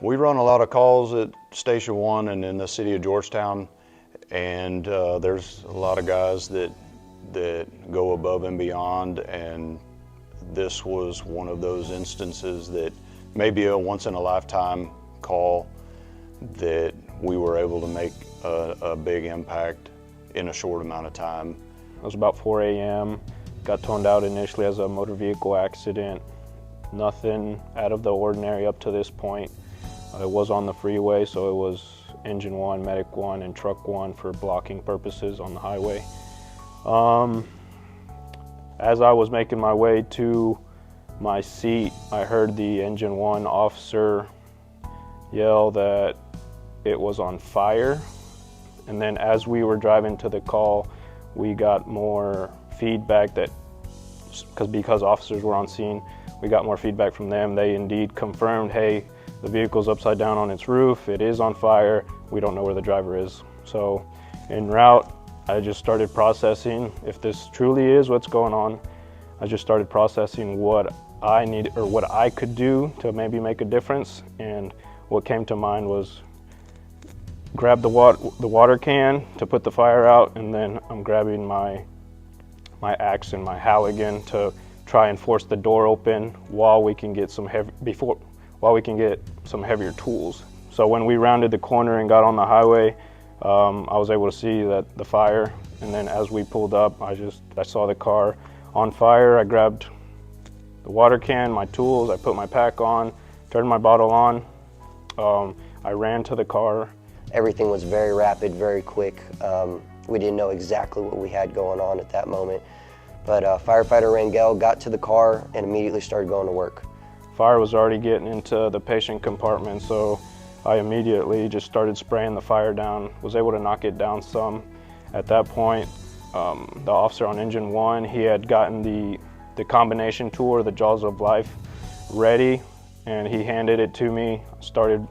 We run a lot of calls at Station 1 and in the city of Georgetown, and there's a lot of guys that go above and beyond, and this was one of those instances that maybe a once-in-a-lifetime call that we were able to make a big impact in a short amount of time. It was about 4 a.m., got toned out initially as a motor vehicle accident. Nothing out of the ordinary up to this point. It was on the freeway, so it was engine 1, medic 1, and truck 1 for blocking purposes on the highway. As I was making my way to my seat, I heard the engine 1 officer yell that it was on fire. And then as we were driving to the call, we got more feedback that, because officers were on scene, we got more feedback from them. They indeed confirmed, hey, the vehicle's upside down on its roof, it is on fire, we don't know where the driver is. So en route, I just started processing, if this truly is what's going on, I just started processing what I need, or what I could do to maybe make a difference. And what came to mind was grab the water can to put the fire out, and then I'm grabbing my axe and my Halligan to try and force the door open while we can get some heavier tools. So when we rounded the corner and got on the highway, I was able to see that the fire, and then as we pulled up, I saw the car on fire. I grabbed the water can, my tools, I put my pack on, turned my bottle on. I ran to the car. Everything was very rapid, very quick. We didn't know exactly what we had going on at that moment. But Firefighter Rangel got to the car and immediately started going to work. Fire was already getting into the patient compartment, so I immediately just started spraying the fire down, was able to knock it down some. At that point, the officer on engine 1, he had gotten the combination tool, or the Jaws of Life, ready, and he handed it to me. Started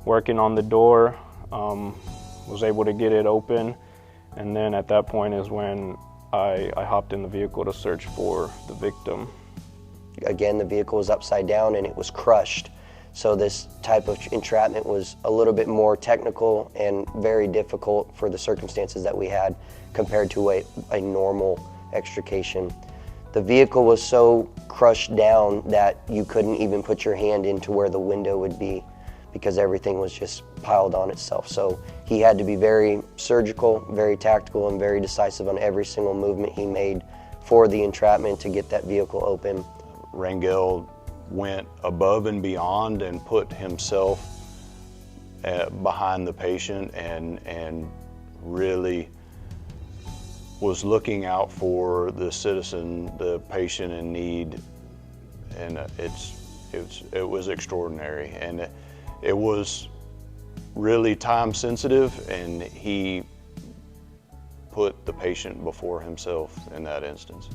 working on the door, was able to get it open, and then at that point is when I hopped in the vehicle to search for the victim. Again, the vehicle was upside down and it was crushed. So this type of entrapment was a little bit more technical and very difficult for the circumstances that we had compared to a normal extrication. The vehicle was so crushed down that you couldn't even put your hand into where the window would be, because everything was just piled on itself. So he had to be very surgical, very tactical, and very decisive on every single movement he made for the entrapment to get that vehicle open. Rangel went above and beyond and put himself behind the patient and really was looking out for the citizen, the patient in need, and it was extraordinary. And it was really time sensitive, and he put the patient before himself in that instance.